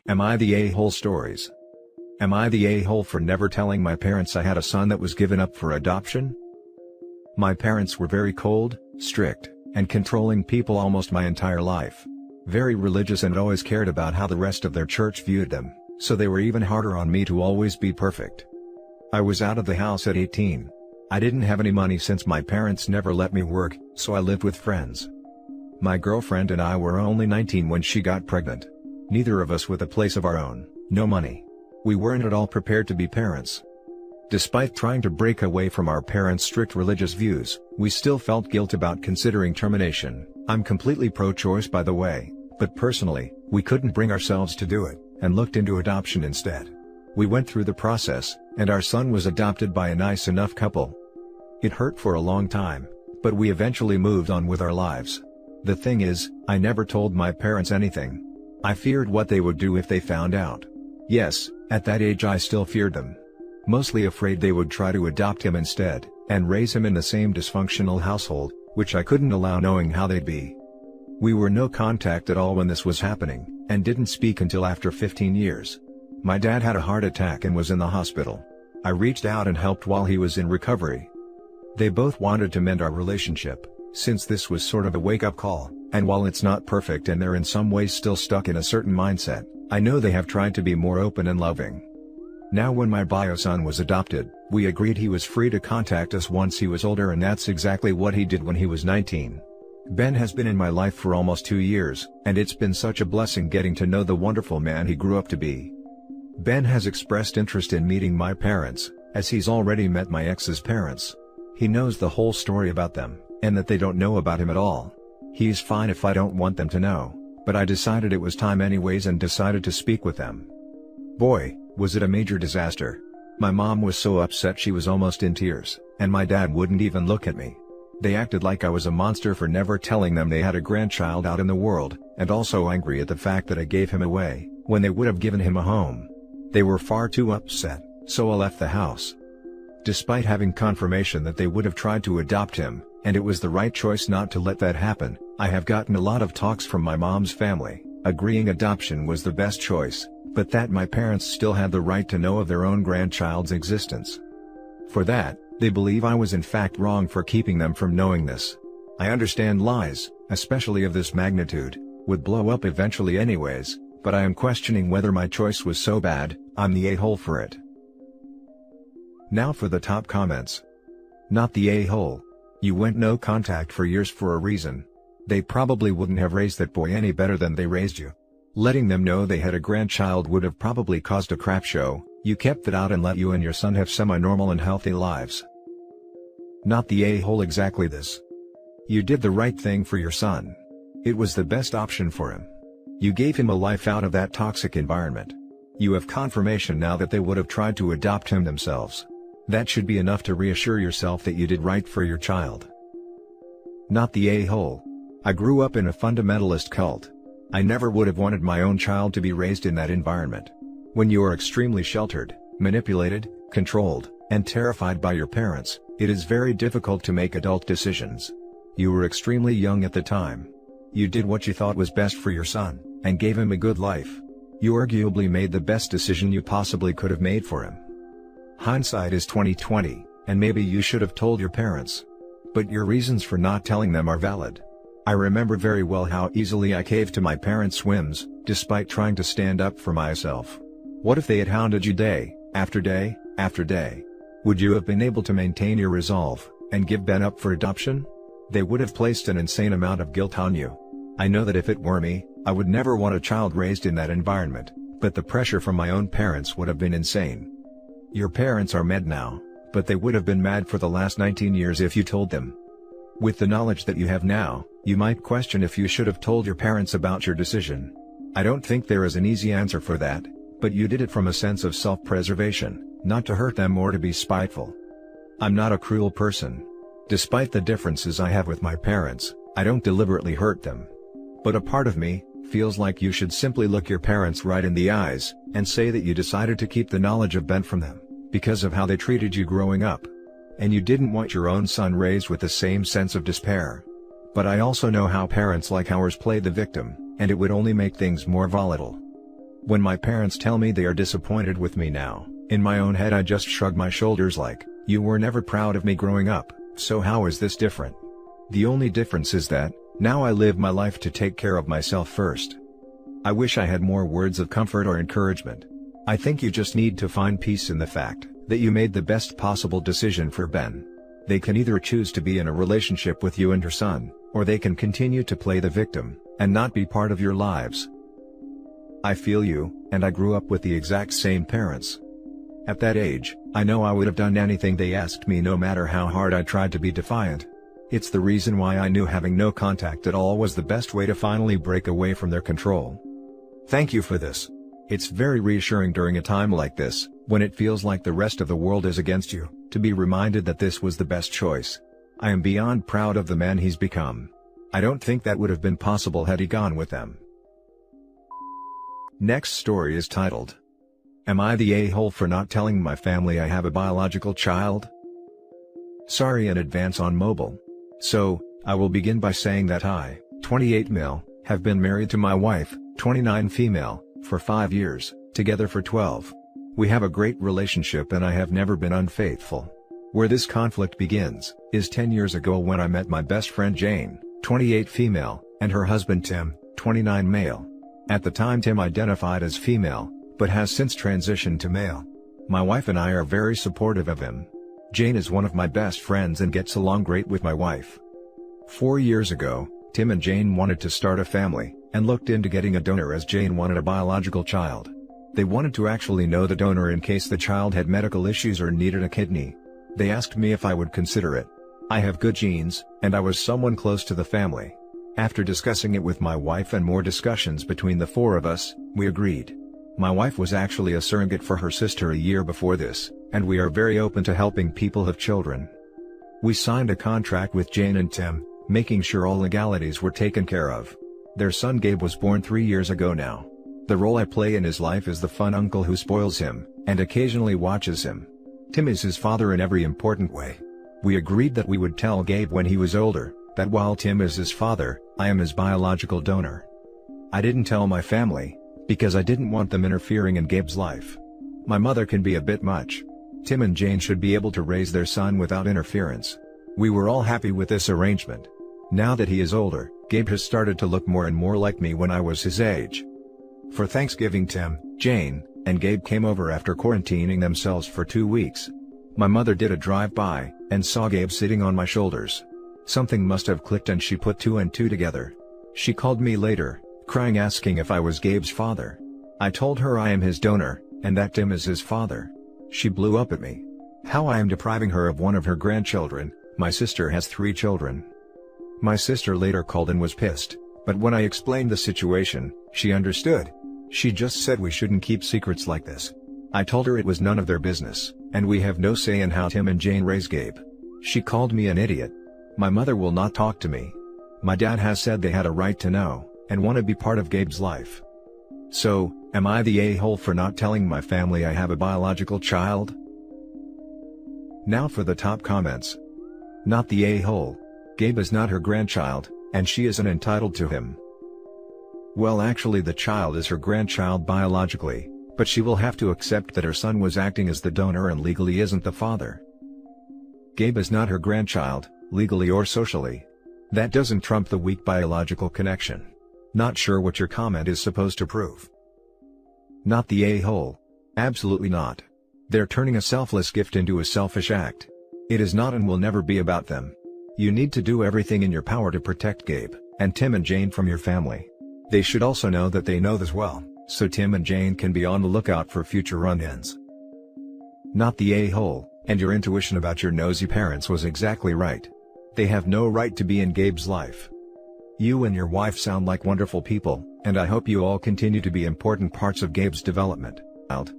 Am I the a-hole stories? Am I the a-hole for never telling my parents I had a son that was given up for adoption? My parents were very cold, strict, and controlling people almost my entire life. Very religious and always cared about how the rest of their church viewed them, so they were even harder on me to always be perfect. I was out of the house at 18. I didn't have any money since my parents never let me work, so I lived with friends. My girlfriend and I were only 19 when she got pregnant. Neither of us with a place of our own, no money. We weren't at all prepared to be parents. Despite trying to break away from our parents' strict religious views, we still felt guilt about considering termination. I'm completely pro-choice by the way, but personally, we couldn't bring ourselves to do it, and looked into adoption instead. We went through the process, and our son was adopted by a nice enough couple. It hurt for a long time, but we eventually moved on with our lives. The thing is, I never told my parents anything. I feared what they would do if they found out. Yes, at that age I still feared them. Mostly afraid they would try to adopt him instead, and raise him in the same dysfunctional household, which I couldn't allow knowing how they'd be. We were no contact at all when this was happening, and didn't speak until after 15 years. My dad had a heart attack and was in the hospital. I reached out and helped while he was in recovery. They both wanted to mend our relationship, since this was sort of a wake-up call, and while it's not perfect and they're in some ways still stuck in a certain mindset, I know they have tried to be more open and loving. Now when my bio son was adopted, we agreed he was free to contact us once he was older, and that's exactly what he did when he was 19. Ben has been in my life for almost 2 years, and it's been such a blessing getting to know the wonderful man he grew up to be. Ben has expressed interest in meeting my parents, as he's already met my ex's parents. He knows the whole story about them, and that they don't know about him at all. He's fine if I don't want them to know, but I decided it was time anyways and decided to speak with them. Boy, was it a major disaster. My mom was so upset she was almost in tears, and my dad wouldn't even look at me. They acted like I was a monster for never telling them they had a grandchild out in the world, and also angry at the fact that I gave him away, when they would have given him a home. They were far too upset, so I left the house. Despite having confirmation that they would have tried to adopt him, and it was the right choice not to let that happen, I have gotten a lot of talks from my mom's family, agreeing adoption was the best choice, but that my parents still had the right to know of their own grandchild's existence. For that, they believe I was in fact wrong for keeping them from knowing this. I understand lies, especially of this magnitude, would blow up eventually anyways, but I am questioning whether my choice was so bad. I'm the a-hole for it. Now for the top comments. Not the a-hole. You went no contact for years for a reason. They probably wouldn't have raised that boy any better than they raised you. Letting them know they had a grandchild would have probably caused a crap show. You kept it out and let you and your son have semi-normal and healthy lives. Not the a-hole exactly this. You did the right thing for your son. It was the best option for him. You gave him a life out of that toxic environment. You have confirmation now that they would have tried to adopt him themselves. That should be enough to reassure yourself that you did right for your child. Not the a-hole. I grew up in a fundamentalist cult. I never would have wanted my own child to be raised in that environment. When you are extremely sheltered, manipulated, controlled, and terrified by your parents, it is very difficult to make adult decisions. You were extremely young at the time. You did what you thought was best for your son, and gave him a good life. You arguably made the best decision you possibly could have made for him. Hindsight is 20/20, and maybe you should have told your parents. But your reasons for not telling them are valid. I remember very well how easily I caved to my parents' whims, despite trying to stand up for myself. What if they had hounded you day, after day, after day? Would you have been able to maintain your resolve, and give Ben up for adoption? They would have placed an insane amount of guilt on you. I know that if it were me, I would never want a child raised in that environment, but the pressure from my own parents would have been insane. Your parents are mad now, but they would have been mad for the last 19 years if you told them. With the knowledge that you have now, you might question if you should have told your parents about your decision. I don't think there is an easy answer for that, but you did it from a sense of self-preservation, not to hurt them or to be spiteful. I'm not a cruel person. Despite the differences I have with my parents, I don't deliberately hurt them. But a part of me feels like you should simply look your parents right in the eyes, and say that you decided to keep the knowledge of Ben from them, because of how they treated you growing up. And you didn't want your own son raised with the same sense of despair. But I also know how parents like ours play the victim, and it would only make things more volatile. When my parents tell me they are disappointed with me now, in my own head I just shrug my shoulders like, you were never proud of me growing up, so how is this different? The only difference is that, now I live my life to take care of myself first. I wish I had more words of comfort or encouragement. I think you just need to find peace in the fact that you made the best possible decision for Ben. They can either choose to be in a relationship with you and your son, or they can continue to play the victim, and not be part of your lives. I feel you, and I grew up with the exact same parents. At that age, I know I would have done anything they asked me no matter how hard I tried to be defiant. It's the reason why I knew having no contact at all was the best way to finally break away from their control. Thank you for this. It's very reassuring during a time like this, when it feels like the rest of the world is against you, to be reminded that this was the best choice. I am beyond proud of the man he's become. I don't think that would have been possible had he gone with them. Next story is titled, Am I the a-hole for not telling my family I have a biological child? Sorry in advance on mobile. So, I will begin by saying that I, 28 male, have been married to my wife, 29 female, for 5 years, together for 12. We have a great relationship and I have never been unfaithful. Where this conflict begins, is 10 years ago when I met my best friend Jane, 28 female, and her husband Tim, 29 male. At the time Tim identified as female, but has since transitioned to male. My wife and I are very supportive of him. Jane is one of my best friends and gets along great with my wife. 4 years ago, Tim and Jane wanted to start a family, and looked into getting a donor as Jane wanted a biological child. They wanted to actually know the donor in case the child had medical issues or needed a kidney. They asked me if I would consider it. I have good genes, and I was someone close to the family. After discussing it with my wife and more discussions between the four of us, we agreed. My wife was actually a surrogate for her sister a year before this, and we are very open to helping people have children. We signed a contract with Jane and Tim, making sure all legalities were taken care of. Their son Gabe was born 3 years ago now. The role I play in his life is the fun uncle who spoils him, and occasionally watches him. Tim is his father in every important way. We agreed that we would tell Gabe when he was older, that while Tim is his father, I am his biological donor. I didn't tell my family, because I didn't want them interfering in Gabe's life. My mother can be a bit much. Tim and Jane should be able to raise their son without interference. We were all happy with this arrangement. Now that he is older, Gabe has started to look more and more like me when I was his age. For Thanksgiving Tim, Jane, and Gabe came over after quarantining themselves for 2 weeks. My mother did a drive-by, and saw Gabe sitting on my shoulders. Something must have clicked and she put 2 and 2 together. She called me later, crying asking if I was Gabe's father. I told her I am his donor, and that Tim is his father. She blew up at me. How I am depriving her of one of her grandchildren. My sister has 3 children. My sister later called and was pissed, but when I explained the situation, she understood. She just said we shouldn't keep secrets like this. I told her it was none of their business, and we have no say in how Tim and Jane raise Gabe. She called me an idiot. My mother will not talk to me. My dad has said they had a right to know, and want to be part of Gabe's life. So, am I the a-hole for not telling my family I have a biological child? Now for the top comments. Not the a-hole. Gabe is not her grandchild, and she isn't entitled to him. Well, actually the child is her grandchild biologically, but she will have to accept that her son was acting as the donor and legally isn't the father. Gabe is not her grandchild, legally or socially. That doesn't trump the weak biological connection. Not sure what your comment is supposed to prove. Not the a-hole. Absolutely not. They're turning a selfless gift into a selfish act. It is not and will never be about them. You need to do everything in your power to protect Gabe, and Tim and Jane from your family. They should also know that they know this well, so Tim and Jane can be on the lookout for future run-ins. Not the a-hole, and your intuition about your nosy parents was exactly right. They have no right to be in Gabe's life. You and your wife sound like wonderful people, and I hope you all continue to be important parts of Gabe's development. Out.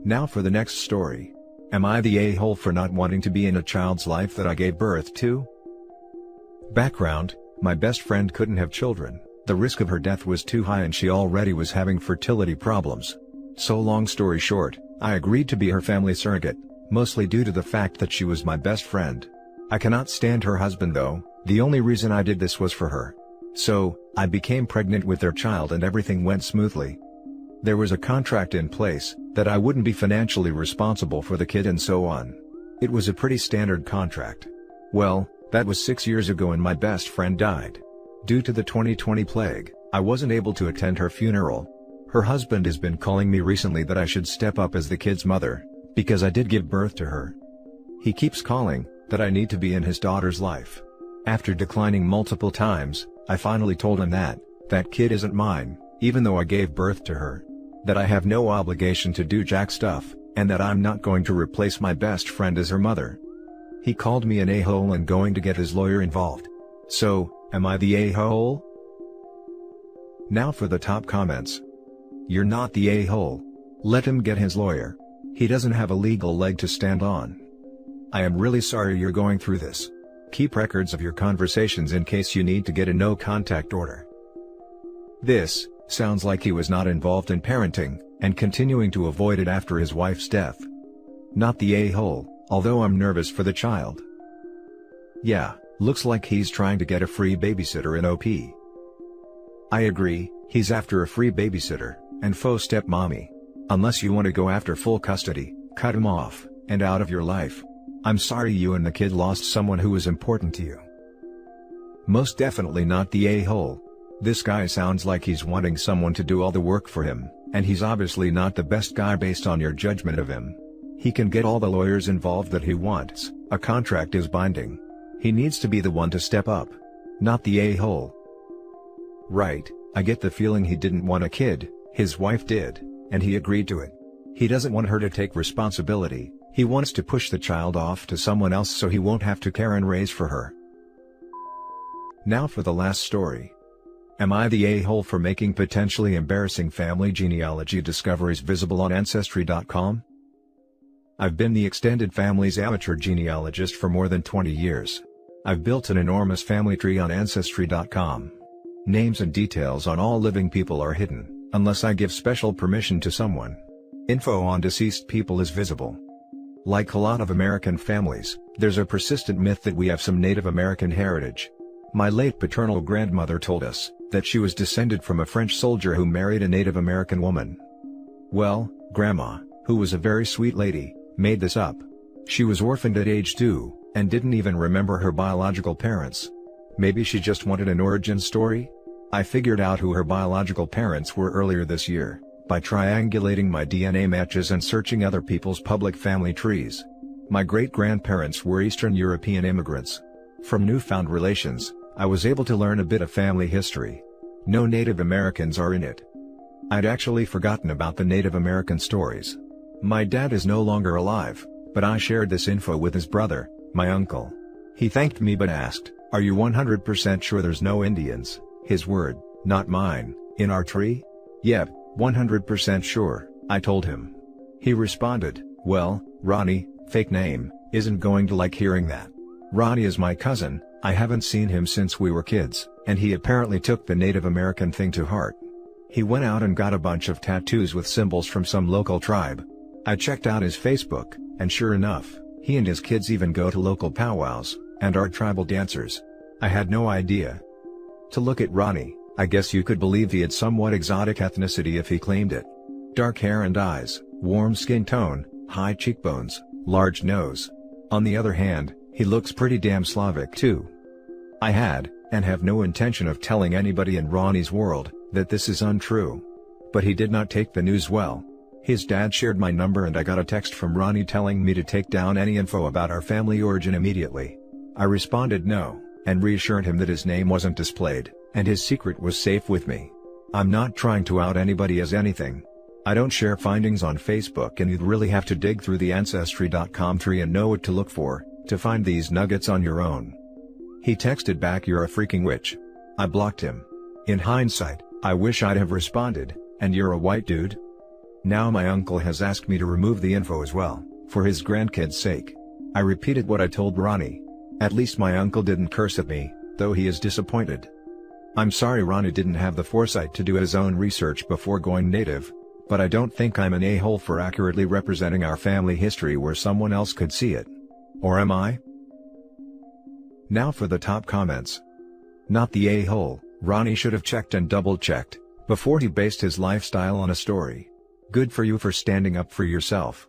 Now for the next story. Am I the a-hole for not wanting to be in a child's life that I gave birth to? Background: my best friend couldn't have children, the risk of her death was too high and she already was having fertility problems. So long story short, I agreed to be her family surrogate, mostly due to the fact that she was my best friend. I cannot stand her husband though, the only reason I did this was for her. So, I became pregnant with their child and everything went smoothly. There was a contract in place, that I wouldn't be financially responsible for the kid and so on. It was a pretty standard contract. Well, that was 6 years ago and my best friend died. Due to the 2020 plague, I wasn't able to attend her funeral. Her husband has been calling me recently that I should step up as the kid's mother, because I did give birth to her. He keeps calling, that I need to be in his daughter's life. After declining multiple times, I finally told him that kid isn't mine, even though I gave birth to her. That I have no obligation to do jack stuff, and that I'm not going to replace my best friend as her mother. He called me an a-hole and going to get his lawyer involved. So, am I the a-hole? Now for the top comments. You're not the a-hole. Let him get his lawyer. He doesn't have a legal leg to stand on. I am really sorry you're going through this. Keep records of your conversations in case you need to get a no-contact order. This sounds like he was not involved in parenting, and continuing to avoid it after his wife's death. Not the a-hole, although I'm nervous for the child. Yeah, looks like he's trying to get a free babysitter in OP. I agree, he's after a free babysitter, and faux stepmommy. Unless you want to go after full custody, cut him off, and out of your life. I'm sorry you and the kid lost someone who was important to you. Most definitely not the a-hole. This guy sounds like he's wanting someone to do all the work for him, and he's obviously not the best guy based on your judgment of him. He can get all the lawyers involved that he wants, a contract is binding. He needs to be the one to step up. Not the a-hole. Right, I get the feeling he didn't want a kid, his wife did, and he agreed to it. He doesn't want her to take responsibility, he wants to push the child off to someone else so he won't have to care and raise for her. Now for the last story. Am I the a-hole for making potentially embarrassing family genealogy discoveries visible on Ancestry.com? I've been the extended family's amateur genealogist for more than 20 years. I've built an enormous family tree on Ancestry.com. Names and details on all living people are hidden, unless I give special permission to someone. Info on deceased people is visible. Like a lot of American families, there's a persistent myth that we have some Native American heritage. My late paternal grandmother told us that she was descended from a French soldier who married a Native American woman. Well, Grandma, who was a very sweet lady, made this up. She was orphaned at age 2, and didn't even remember her biological parents. Maybe she just wanted an origin story? I figured out who her biological parents were earlier this year, by triangulating my DNA matches and searching other people's public family trees. My great-grandparents were Eastern European immigrants. From newfound relations, I was able to learn a bit of family history. No Native Americans are in it. I'd actually forgotten about the Native American stories. My dad is no longer alive, but I shared this info with his brother, my uncle. He thanked me but asked, "Are you 100% sure there's no Indians?" His word, not mine, in our tree? "Yep, 100% sure," I told him. He responded, "Well, Ronnie, fake name, isn't going to like hearing that. Ronnie is my cousin, I haven't seen him since we were kids," and he apparently took the Native American thing to heart. He went out and got a bunch of tattoos with symbols from some local tribe. I checked out his Facebook, and sure enough, he and his kids even go to local powwows, and are tribal dancers. I had no idea. To look at Ronnie, I guess you could believe he had somewhat exotic ethnicity if he claimed it. Dark hair and eyes, warm skin tone, high cheekbones, large nose. On the other hand, he looks pretty damn Slavic too. I had, and have no intention of telling anybody in Ronnie's world, that this is untrue. But he did not take the news well. His dad shared my number and I got a text from Ronnie telling me to take down any info about our family origin immediately. I responded no, and reassured him that his name wasn't displayed, and his secret was safe with me. I'm not trying to out anybody as anything. I don't share findings on Facebook, and you'd really have to dig through the Ancestry.com tree and know what to look for, to find these nuggets on your own. He texted back, "You're a freaking witch." I blocked him. In hindsight, I wish I'd have responded, "And you're a white dude?" Now my uncle has asked me to remove the info as well, for his grandkids' sake. I repeated what I told Ronnie. At least my uncle didn't curse at me, though he is disappointed. I'm sorry Ronnie didn't have the foresight to do his own research before going native, but I don't think I'm an a-hole for accurately representing our family history where someone else could see it. Or am I? Now for the top comments. Not the a-hole, Ronnie should have checked and double-checked before he based his lifestyle on a story. Good for you for standing up for yourself.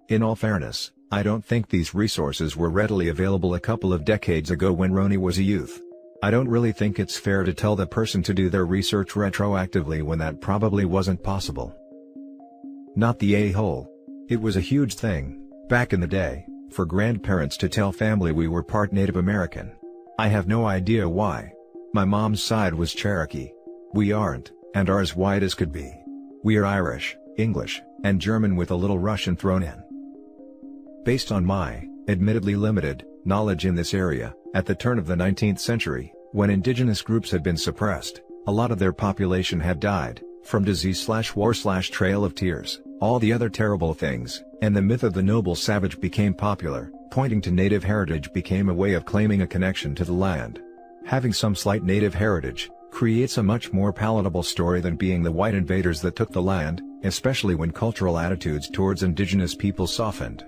In all fairness, I don't think these resources were readily available a couple of decades ago when Ronnie was a youth. I don't really think it's fair to tell the person to do their research retroactively when that probably wasn't possible. Not the a-hole. It was a huge thing, back in the day, for grandparents to tell family we were part Native American. I have no idea why. My mom's side was Cherokee. We aren't, and are as white as could be. We're Irish, English, and German with a little Russian thrown in. Based on my, admittedly limited, knowledge in this area, at the turn of the 19th century, when indigenous groups had been suppressed, a lot of their population had died, from disease/war/trail of tears, all the other terrible things, and the myth of the noble savage became popular, pointing to native heritage became a way of claiming a connection to the land. Having some slight native heritage creates a much more palatable story than being the white invaders that took the land, especially when cultural attitudes towards indigenous people softened.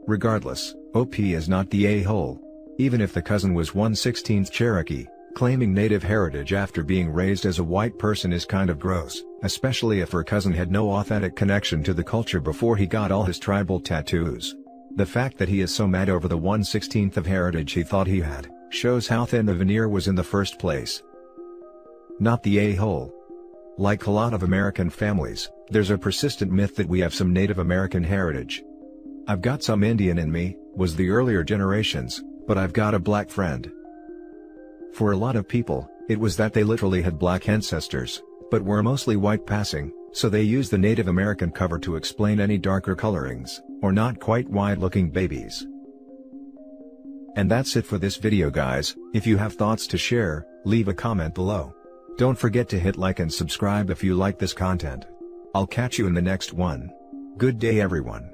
Regardless, OP is not the a-hole. Even if the cousin was 1/16th Cherokee, claiming native heritage after being raised as a white person is kind of gross, especially if her cousin had no authentic connection to the culture before he got all his tribal tattoos. The fact that he is so mad over the 1/16th of heritage he thought he had, shows how thin the veneer was in the first place. Not the a-hole. Like a lot of American families, there's a persistent myth that we have some Native American heritage. I've got some Indian in me, was the earlier generations, but I've got a black friend. For a lot of people, it was that they literally had black ancestors, but were mostly white passing, so they used the Native American cover to explain any darker colorings, or not quite white-looking babies. And that's it for this video guys. If you have thoughts to share, leave a comment below. Don't forget to hit like and subscribe if you like this content. I'll catch you in the next one. Good day everyone.